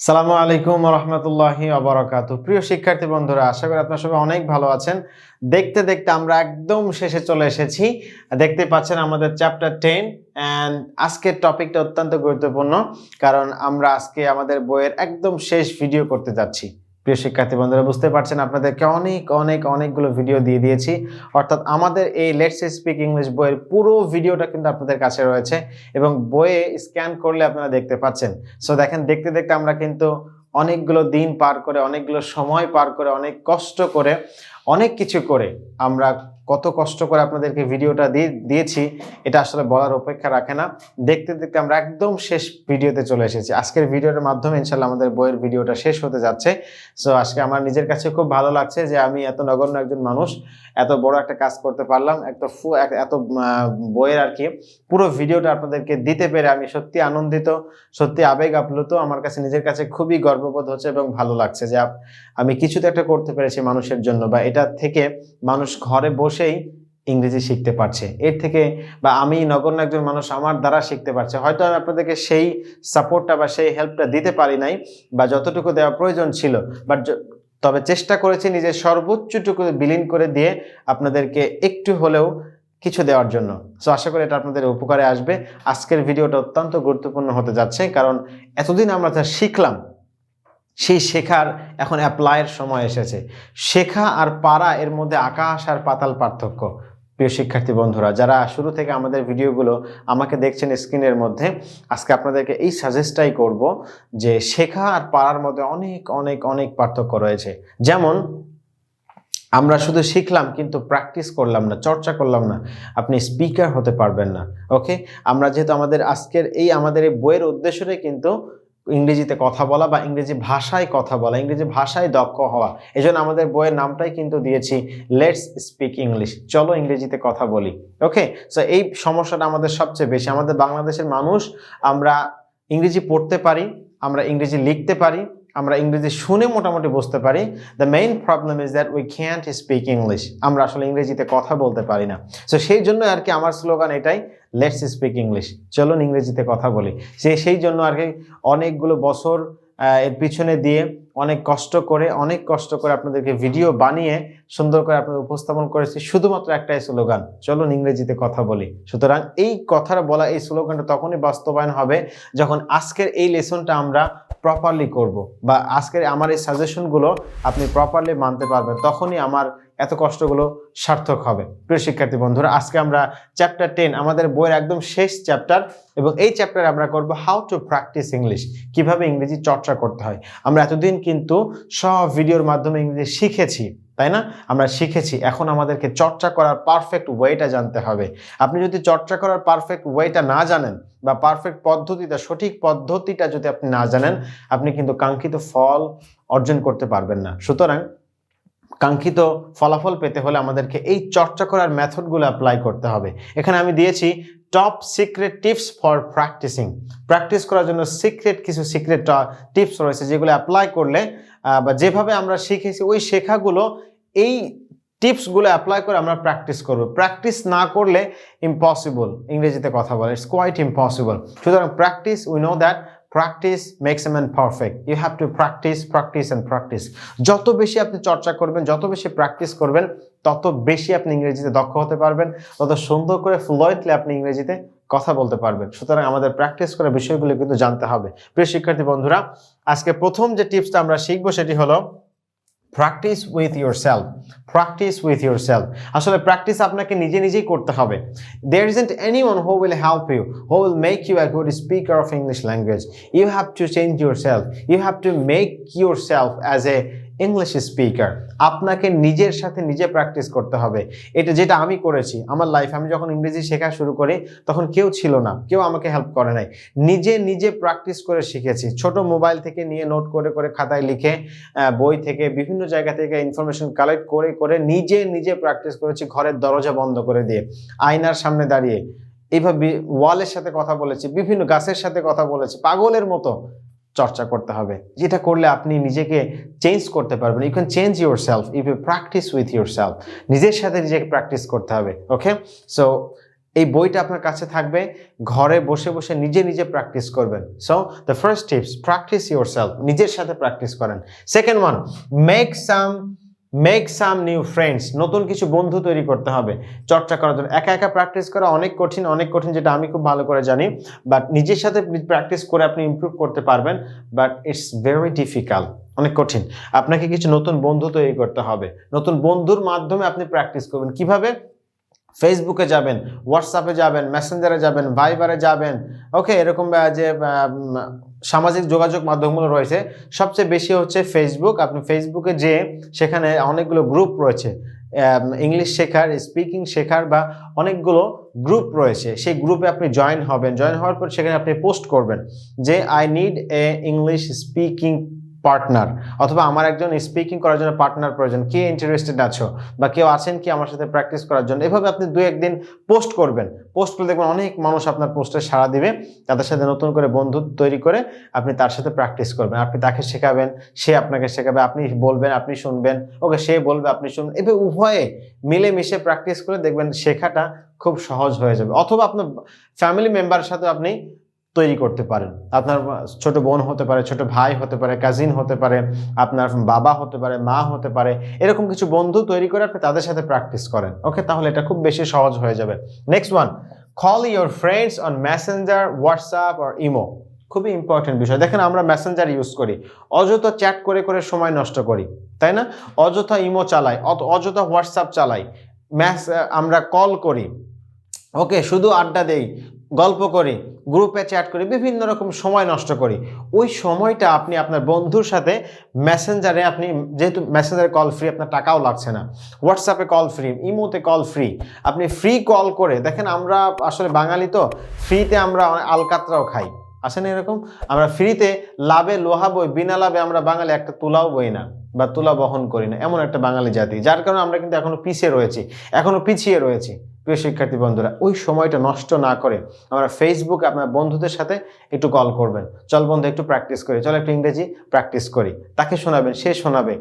সালামু আলাইকুম রহমতুল্লাহি ওয়া প্রিয় শিক্ষার্থী বন্ধুরা, আশা করি আপনারা সবাই অনেক ভালো আছেন। দেখতে দেখতে আমরা একদম শেষে চলে এসেছি। দেখতে পাচ্ছেন আমাদের চ্যাপ্টার 10 এন্ড আজকের টপিকটা অত্যন্ত গুরুত্বপূর্ণ, কারণ আমরা আজকে আমাদের বইয়ের একদম শেষ ভিডিও করতে যাচ্ছি। প্রিয় শিক্ষার্থী বন্ধুরা, বুঝতে পারছেন আপনাদেরকে অনেকগুলো ভিডিও দিয়ে দিয়েছি, অর্থাৎ আমাদের এই লেটস স্পিক ইংলিশ বইয়ের পুরো ভিডিওটা কিন্তু আপনাদের কাছে রয়েছে এবং বইয়ে স্ক্যান করলে আপনারা দেখতে পাচ্ছেন। সো দেখেন, দেখতে দেখতে আমরা কিন্তু অনেকগুলো দিন পার করে, অনেকগুলো সময় পার করে, অনেক কষ্ট করে, অনেক কিছু করে আমরা কত কষ্ট করে আপনাদেরকে ভিডিওটা দিয়েছি, এটা আসলে বলার অপেক্ষা রাখে না। দেখতে দেখতে আমরা একদম শেষ ভিডিওতে চলে এসেছি। আজকের ভিডিওর মাধ্যমে ইনশাল্লাহ আমাদের বইয়ের ভিডিওটা শেষ হতে যাচ্ছে। সো আজকে আমার নিজের কাছে খুব ভালো লাগছে যে আমি এত নগণ্য একজন মানুষ এত বড় একটা কাজ করতে পারলাম। এত বইয়ের আর কি পুরো ভিডিওটা আপনাদেরকে দিতে পেরে আমি সত্যি আনন্দিত, সত্যি আবেগ আপ্লুত। আমার কাছে নিজের কাছে খুবই গর্ববোধ হচ্ছে এবং ভালো লাগছে যে আমি কিছুতে একটা করতে পেরেছি মানুষের জন্য, বা এটা থেকে মানুষ ঘরে বসেই ইংরেজি শিখতে পারছে, এর থেকে বা আমি নগণ্য একজন মানুষ আমার দ্বারা শিখতে পারছে। হয়তো আমি আপনাদেরকে সেই সাপোর্টটা বা সেই হেল্পটা দিতে পারি নাই, বা যতটুকু দেওয়া প্রয়োজন ছিল, বাট তবে চেষ্টা করেছি নিজের সর্বোচ্চটুকু বিলীন করে দিয়ে আপনাদেরকে একটু হলেও কিছু দেওয়ার জন্য। সো আশা করি এটা আপনাদের উপকারে আসবে। আজকের ভিডিওটা অত্যন্ত গুরুত্বপূর্ণ হতে যাচ্ছে, কারণ এতদিন আমরা যা শিখলাম সেই শেখার এখন অ্যাপ্লাইয়ের সময় এসেছে। শেখা আর পারা এর মধ্যে আকাশ আর পাতাল পার্থক্য। প্রিয় শিক্ষার্থী বন্ধুরা, যারা শুরু থেকে আমাদের ভিডিওগুলো আমাকে দেখছেন স্ক্রিনের মধ্যে, আজকে আপনাদেরকে এই সাজেস্টটাই করব যে শেখা আর পারার মধ্যে অনেক পার্থক্য রয়েছে। যেমন আমরা শুধু শিখলাম কিন্তু প্র্যাকটিস করলাম না, চর্চা করলাম না, আপনি স্পিকার হতে পারবেন না। ওকে, আমরা যেহেতু আমাদের এই বইয়ের উদ্দেশ্যটাই কিন্তু ইংরেজিতে কথা বলা বা ইংরেজি ভাষায় কথা বলা, ইংরেজি ভাষায় দক্ষ হওয়া, এজন্য আমাদের বইয়ের নামটাই কিন্তু দিয়েছি লেটস স্পিক ইংলিশ, চলো ইংরেজিতে কথা বলি। ওকে, সো এই সমস্যাটা আমাদের সবচেয়ে বেশি। আমাদের বাংলাদেশের মানুষ আমরা ইংরেজি পড়তে পারি, আমরা ইংরেজি লিখতে পারি, আমরা ইংরেজি শুনে মোটামুটি বুঝতে পারি। The main problem is that we can't speak English. আমরা আসলে ইংরেজিতে কথা বলতে পারি না। সো সেই জন্য আর কি আমার স্লোগান এটাই, লেটস স্পিক ইংলিশ, চলুন ইংরেজিতে কথা বলি। সেই জন্য আর কি অনেকগুলো বছর এর পিছনে দিয়ে অনেক কষ্ট করে আপনাদেরকে ভিডিও বানিয়ে সুন্দর করে আপনাদের উপস্থাপন করেছি, শুধুমাত্র একটাই স্লোগান, চলুন ইংরেজিতে কথা বলি। সুতরাং এই কথাটা বলা, এই স্লোগানটা তখনই বাস্তবায়ন হবে যখন আজকের এই লেসনটা আমরা প্রপারলি করব, বা আজকের আমার এই সাজেশনগুলো আপনি প্রপারলি মানতে পারবেন, তখনই আমার এত কষ্টগুলো সার্থক হবে। প্রিয় শিক্ষার্থী বন্ধুরা, আজকে আমরা চ্যাপ্টার 10 আমাদের বইয়ের একদম শেষ চ্যাপ্টার, এবং এই চ্যাপ্টারে আমরা করব হাউ টু প্র্যাকটিস ইংলিশ, কিভাবে ইংরেজি চর্চা করতে হয়। আমরা এতদিন কিন্তু সব ভিডিওর মাধ্যমে ইংরেজি শিখেছি, তাই না? আমরা শিখেছি, এখন আমাদেরকে চর্চা করার পারফেক্ট ওয়েটা জানতে হবে। আপনি যদি চর্চা করার পারফেক্ট ওয়েটা না জানেন, বা পারফেক্ট পদ্ধতিটা, সঠিক পদ্ধতিটা যদি আপনি না জানেন, আপনি কিন্তু কাঙ্ক্ষিত ফল অর্জন করতে পারবেন না। সুতরাং কাঙ্ক্ষিত ফলাফল পেতে হলে আমাদেরকে এই চর্চা করার মেথডগুলো অ্যাপ্লাই করতে হবে। এখানে আমি দিয়েছি top secret tips for practising. Practice করার জন্য কিছু সিক্রেট টিপস রয়েছে, যেগুলো অ্যাপ্লাই করলে বা যেভাবে আমরা শিখেছি ওই শেখাগুলো, এই টিপসগুলো অ্যাপ্লাই করে আমরা প্র্যাকটিস করব। প্র্যাকটিস না করলে ইম্পসিবল ইংরেজিতে কথা বলা, ইটস কোয়াইট ইম্পসিবল। সুতরাং practice, we know that practice makes a man perfect. You have to practice. যত বেশি আপনি চর্চা করবেন, যত বেশি প্র্যাকটিস করবেন, তত বেশি আপনি ইংরেজিতে দক্ষ হতে পারবেন, তত সুন্দর করে ফ্লুয়েন্টলি আপনি ইংরেজিতে কথা বলতে পারবেন। সুতরাং আমাদের প্র্যাকটিস করার বিষয়গুলো কিন্তু জানতে হবে। প্রিয় শিক্ষার্থী বন্ধুরা, আজকে প্রথম যে টিপসটা আমরা শিখবো সেটি হলো প্র্যাকটিস উইথ ইয়োরসেলফ। আসলে প্র্যাকটিস আপনাকে নিজেই করতে হবে। There isn't anyone who will help you, who will make you a good speaker of English language. You have to change yourself. You have to make yourself as a English speaker. আপনাকে নিজের সাথে নিজে practice করতে হবে। এটা যেটা আমি করেছি আমার লাইফে। আমি যখন ইংরেজি শেখা শুরু করি তখন কেউ ছিল না, কেউ আমাকে হেল্প করে নাই, নিজে প্র্যাকটিস করে শিখেছি। ছোট মোবাইল থেকে নিয়ে নোট করে খাতায় লিখে, বই থেকে, বিভিন্ন জায়গা থেকে ইনফরমেশন কালেক্ট করে নিজে প্র্যাকটিস করেছি, ঘরের দরজা বন্ধ করে দিয়ে, আয়নার সামনে দাঁড়িয়ে, এইভাবে ওয়ালের সাথে কথা বলেছি, বিভিন্ন গাছের সাথে কথা বলেছি, পাগলের মতো চর্চা করতে হবে। যেটা করলে আপনি নিজেকে চেঞ্জ করতে পারবেন। You can change yourself if you practise with yourself. নিজের সাথে নিজেকে প্র্যাকটিস করতে হবে। ওকে, সো এই বইটা আপনার কাছে থাকবে, ঘরে বসে বসে নিজে নিজে প্র্যাকটিস করবেন। So the first tips, practice yourself, নিজের সাথে প্র্যাকটিস করেন। Second one, make some new friends, নতুন কিছু বন্ধু তৈরি করতে হবে চর্চা করার জন্য। একা একা প্র্যাকটিস করা অনেক কঠিন, যেটা আমি খুব ভালো করে জানি, বাট নিজের সাথে প্র্যাকটিস করে আপনি ইমপ্রুভ করতে পারবেন, বাট ইটস ভেরি ডিফিকাল্ট, অনেক কঠিন। আপনাকে কিছু নতুন বন্ধু তৈরি করতে হবে, নতুন বন্ধুর মাধ্যমে আপনি প্র্যাকটিস করবেন। কিভাবে? ফেসবুকে যাবেন, হোয়াটসঅ্যাপে যাবেন, মেসেঞ্জারে যাবেন, ভাইবারে যাবেন, ওকে, এরকম যে সামাজিক যোগাযোগ মাধ্যমগুলো রয়েছে, সবচেয়ে বেশি হচ্ছে ফেসবুক। আপনি ফেসবুকে যে সেখানে অনেকগুলো গ্রুপ রয়েছে, ইংলিশ শেখার, স্পিকিং শেখার বা অনেকগুলো গ্রুপ রয়েছে, সেই গ্রুপে আপনি জয়েন হবেন। জয়েন হওয়ার পর সেখানে আপনি পোস্ট করবেন যে I need a English speaking partner, অথবা আমার একজন স্পিকিং করার জন্য পার্টনার প্রয়োজন, কে ইন্টারেস্টেড আছো বা কেউ আছেন কি আমার সাথে প্র্যাকটিস করার জন্য। এভাবে আপনি 2-1 দিন পোস্ট করবেন, পোস্ট করে দেখবেন অনেক মানুষ আপনার পোস্টে সাড়া দিবে, তাদের সাথে নতুন করে বন্ধুত্ব তৈরি করে আপনি তার সাথে প্র্যাকটিস করবেন। আপনি তাকে শেখাবেন, সে আপনাকে শেখাবে, আপনি বলবেন, আপনি শুনবেন, ওকে, সে বলবে, আপনি শুনবেন, এভাবে উভয়ে মিলেমিশে প্র্যাকটিস করে দেখবেন শেখাটা খুব সহজ হয়ে যাবে। অথবা আপনার ফ্যামিলি মেম্বারের সাথে আপনি তৈরি করতে পারেন, আপনার ছোট বোন হতে পারে, ছোট ভাই হতে পারে, কাজিন হতে পারে, আপনার বাবা হতে পারে, মা হতে পারে, এরকম কিছু বন্ধু তৈরি করে আপনি তাদের সাথে প্র্যাকটিস করেন, ওকে, তাহলে এটা খুব বেশি সহজ হয়ে যাবে। Next one, call your friends on Messenger, WhatsApp আর ইমো। খুবই ইম্পর্টেন্ট বিষয়। দেখেন আমরা মেসেঞ্জার ইউজ করি, অযথা চ্যাট করে করে সময় নষ্ট করি, তাই না? অযথা ইমো চালাই, অযথা হোয়াটসঅ্যাপ চালাই, আমরা কল করি, ওকে, শুধু আড্ডা দেই, গল্প করি, গ্রুপে চ্যাট করি, বিভিন্ন রকম সময় নষ্ট করি। ওই সময়টা আপনি আপনার বন্ধুর সাথে মেসেঞ্জারে, আপনি যেহেতু মেসেঞ্জারে কল ফ্রি, আপনার টাকাও লাগছে না, হোয়াটসঅ্যাপে কল ফ্রি, ইমোতে কল ফ্রি, আপনি ফ্রি কল করে দেখেন। আমরা আসলে বাঙালি তো, ফ্রিতে আমরা আলকাতরাও খাই, আসেন এরকম, আমরা ফ্রিতে লাভে লোহা বই, বিনা লাভে আমরা বাঙালি একটা তুলাও বই না বা তুলা বহন করি না, এমন একটা বাঙালি জাতি, যার কারণে আমরা কিন্তু এখনো পিছিয়ে রয়েছি। প্রিয় শিক্ষার্থী বন্ধুরা, ওই সময়টা নষ্ট না করে আমরা ফেসবুকে আপনার বন্ধুদের সাথে একটু কল করবেন, চল বন্ধু একটু প্র্যাকটিস করি, চল একটু ইংরেজি প্র্যাকটিস করি, তাকে শোনাবেন, সে শোনাবে।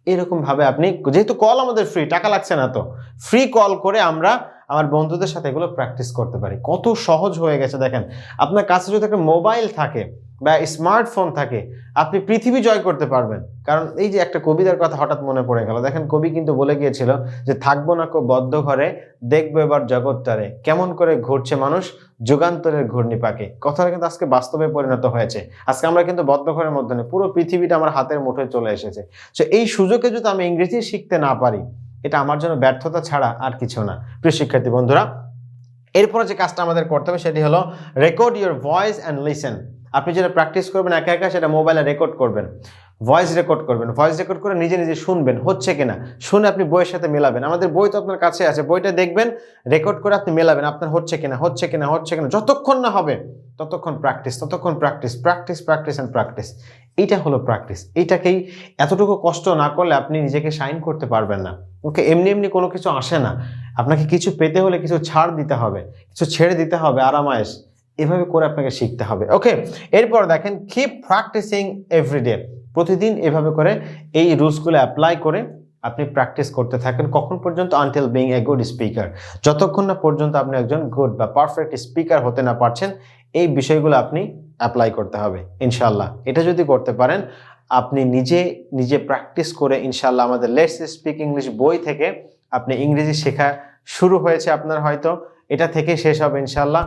এরকম ভাবে আপনি, যেহেতু কল আমাদের ফ্রি, টাকা লাগছে না, তো ফ্রি কল করে আমরা আমার বন্ধুদের সাথে এগুলো প্র্যাকটিস করতে পারি। কত সহজ হয়ে গেছে দেখেন। আপনার কাছে যদি একটা মোবাইল থাকে বা স্মার্টফোন থাকে, আপনি পৃথিবী জয় করতে পারবেন। কারণ এই যে একটা কবিতার কথা হঠাৎ মনে পড়ে গেল, দেখেন কবি কিন্তু বলে গিয়েছিল যে থাকবো না কো বদ্ধ ঘরে, দেখবো এবার জগৎটারে, কেমন করে ঘুরছে মানুষ যুগান্তরের ঘূর্ণিপাকে। কথাটা কিন্তু আজকে বাস্তবে পরিণত হয়েছে। আজকে আমরা কিন্তু বদ্ধ ঘরের মধ্যে নেই, পুরো পৃথিবীটা আমার হাতের মুঠোয় চলে এসেছে। তো এই সুযোগে যদি আমি ইংরেজি শিখতে না পারি, এটা আমার জন্য ব্যর্থতা ছাড়া আর কিছু না। প্রিয় শিক্ষার্থী বন্ধুরা, এরপরে যে কাজটা আমাদের করতে হবে সেটি হলো record your voice and listen. আপনি যেটা প্র্যাকটিস করবেন একা একা, সেটা মোবাইলে রেকর্ড করবেন, ভয়েস রেকর্ড করবেন, ভয়েস রেকর্ড করে নিজে নিজে শুনবেন, হচ্ছে কিনা, শুনে আপনি বইয়ের সাথে মেলাবেন। আমাদের বই তো আপনার কাছে আছে, বইটা দেখবেন, রেকর্ড করে আপনি মেলাবেন, আপনার হচ্ছে কিনা, যতক্ষণ না হবে ততক্ষণ প্র্যাকটিস, প্র্যাকটিস অ্যান্ড প্র্যাকটিস। এইটা হলো প্র্যাকটিস। এইটাকেই এতটুকু কষ্ট না করলে আপনি নিজেকে শাইন করতে পারবেন না। ওকে, এমনি এমনি কোনো কিছু আসে না, আপনাকে কিছু পেতে হলে কিছু ছাড় দিতে হবে, কিছু ছেড়ে দিতে হবে, আরামায়েশ, এভাবে করে আপনাকে শিখতে হবে। ওকে, এরপর দেখেন, কিপ প্র্যাকটিসিং এভরিডে। প্রতিদিন এভাবে করে এই রুলসগুলো অ্যাপ্লাই করে আপনি প্র্যাকটিস করতে থাকেন। কখন পর্যন্ত? Until being a good speaker, যতক্ষণ না পর্যন্ত আপনি একজন গুড বা পারফেক্ট স্পিকার হতে না পারছেন। এই বিষয়গুলো আপনি অ্যাপ্লাই করতে হবে ইনশাল্লাহ। এটা যদি করতে পারেন, আপনি নিজে নিজে প্র্যাকটিস করে ইনশাল্লাহ আমাদের লেটস স্পিক ইংলিশ বই থেকে আপনি ইংরেজি শেখা শুরু হয়েছে আপনার, হয়তো এটা থেকে শেষ হবে ইনশাল্লাহ।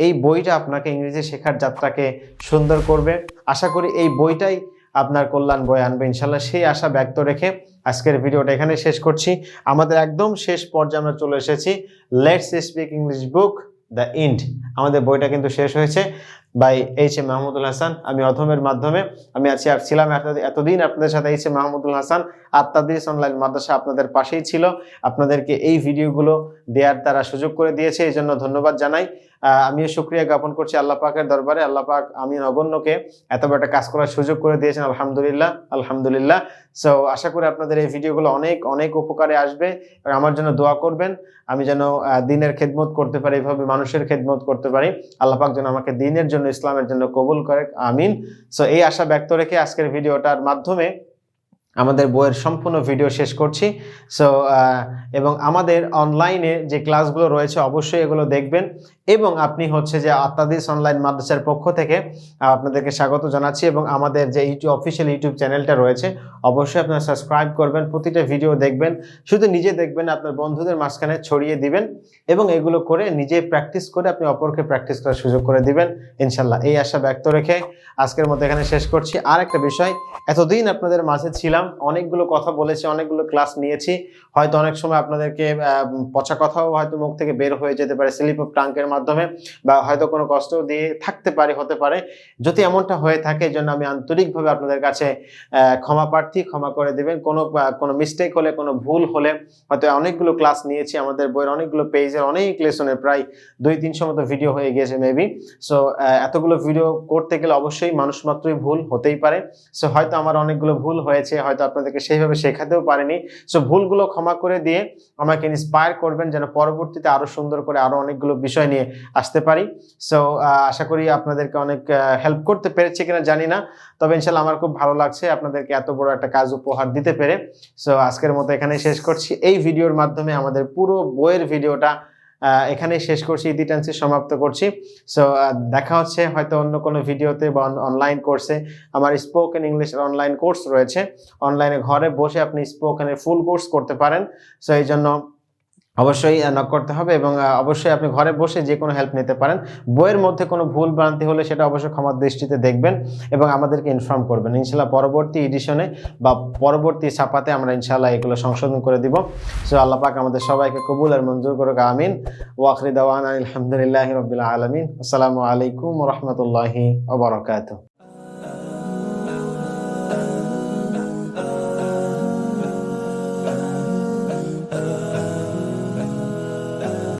এই বইটা আপনাকে ইংরেজি শেখার যাত্রাকে সুন্দর করবে। আশা করি এই বইটাই আপনার কল্যাণ বয়ে আনবে ইনশাল্লাহ। সেই আশা ব্যক্ত রেখে আজকের ভিডিওটা এখানে শেষ করছি। আমাদের একদম শেষ পর্যায়ে আমরা চলে এসেছি। Let's speak English book the end, আমাদের বইটা কিন্তু শেষ হয়েছে বাই এইচ.এ. মাহমুদুল হাসান। আমি অধমের মাধ্যমে আমি ছিলাম এতদিন আপনাদের সাথে। এইচ.এ. মাহমুদুল হাসান, আত-তাদরিস অনলাইন মাদ্রাসা আপনাদের পাশেই ছিল, আপনাদেরকে এই ভিডিওগুলো দেওয়ার তারা সুযোগ করে দিয়েছে, এই জন্য ধন্যবাদ জানাই। আমিও শুকরিয়া জ্ঞাপন করছি আল্লাহ পাকের দরবারে। আল্লাহ পাক আমি নগণ্যকে এত বড় একটা কাজ করার সুযোগ করে দিয়েছেন, আলহামদুলিল্লাহ। সো আশা করি আপনাদের এই ভিডিওগুলো অনেক অনেক উপকারে আসবে। আমার জন্য দোয়া করবেন, আমি যেন দ্বীনের খেদমত করতে পারি, এইভাবে মানুষের খেদমত করতে পারি। আল্লাহ পাক যেন আমাকে দ্বীনের জন্য, ইসলামের জন্য কবুল করে, আমিন। সো এই আশা ব্যক্ত রেখে আজকের ভিডিওটার মাধ্যমে আমাদের বইয়ের সম্পূর্ণ ভিডিও শেষ করছি। সো এবং আমাদের অনলাইনে যে ক্লাসগুলো রয়েছে অবশ্যই এগুলো দেখবেন। এবং আপনি হচ্ছে যে আত-তাদরিস অনলাইন মাদ্রাসার পক্ষ থেকে আপনাদেরকে স্বাগত জানাচ্ছি। এবং আমাদের যে অফিসিয়াল ইউটিউব চ্যানেলটা রয়েছে অবশ্যই আপনারা সাবস্ক্রাইব করবেন, প্রতিটা ভিডিও দেখবেন। শুধু নিজে দেখবেন, আপনার বন্ধুদের মাঝখানে ছড়িয়ে দিবেন এবং এগুলো করে নিজে প্র্যাকটিস করে আপনি অপরকে প্র্যাকটিস করার সুযোগ করে দিবেন ইনশাল্লাহ। এই আশা ব্যক্ত রেখে আজকের মতো এখানে শেষ করছি। আর একটা বিষয়, এতদিন আপনাদের মাঝে ছিলাম, অনেকগুলো কথা বলেছি, অনেকগুলো ক্লাস নিয়েছি, হয়তো অনেক সময় আপনাদেরকে পচা কথাও হয়তো মুখ থেকে বের হয়ে যেতে পারে স্লিপ অফ টাঙ্কের মাধ্যমে, বা হয়তো কোনো কষ্ট দিয়ে হতে পারে। যদি এমনটা হয়ে থাকে এই জন্য আমি আন্তরিকভাবে আপনাদের কাছে ক্ষমা প্রার্থী, ক্ষমা করে দিবেন। কোনো মিস্টেক হলে, কোনো ভুল হলে, হয়তো অনেকগুলো ক্লাস নিয়েছি, আমাদের বইয়ের অনেকগুলো পেজের অনেক লেসনের প্রায় 200-300 মতো ভিডিও হয়ে গিয়েছে মেবি। সো এতগুলো ভিডিও করতে গেলে অবশ্যই মানুষ মাত্রই ভুল হতেই পারে। সো হয়তো আমার অনেকগুলো ভুল হয়েছে, হয়তো আপনাদেরকে সেইভাবে শেখাতেও পারিনি। সো ভুলগুলো ক্ষমা করে দিয়ে আমাকে ইন্সপায়ার করবেন যেন পরবর্তীতে আরো সুন্দর করে আরো অনেকগুলো বিষয় নিয়ে আসতে পারি। সো আশা করি আপনাদেরকে অনেক হেল্প করতে পেরেছি কিনা জানি না, তবে ইনশাল্লাহ আমার খুব ভালো লাগছে আপনাদেরকে এত বড় একটা কাজ উপহার দিতে পেরে। সো আজকের মতো এখানেই শেষ করছি। এই ভিডিওর মাধ্যমে আমাদের পুরো বইয়ের ভিডিওটা এখানেই শেষ করছি, ইতি টানছি, সমাপ্ত করছি। সো দেখা হচ্ছে হয়তো অন্য কোনো ভিডিওতে বা অনলাইন কোর্সে। আমার স্পোকেন ইংলিশের অনলাইন কোর্স রয়েছে, অনলাইনে ঘরে বসে আপনি স্পোকেনের ফুল কোর্স করতে পারেন। সো এই জন্য অবশ্যই নক করতে হবে এবং অবশ্যই আপনি ঘরে বসে যে কোনো হেল্প নিতে পারেন। বইয়ের মধ্যে কোনো ভুল ভ্রান্তি হলে সেটা অবশ্যই ক্ষমার দৃষ্টিতে দেখবেন এবং আমাদেরকে ইনফর্ম করবেন। ইনশাল্লাহ পরবর্তী এডিশনে বা পরবর্তী ছাপাতে আমরা ইনশাল্লাহ এগুলো সংশোধন করে দিব। সো আল্লাহ পাক আমাদের সবাইকে কবুল আর মঞ্জুর করুক, আমিন। ওয়া আখিরু দাওয়ানা আলহামদুলিল্লাহি রাব্বিল আলামিন। আসসালামু আলাইকুম ওয়া রাহমাতুল্লাহি ওয়া বারাকাতুহু।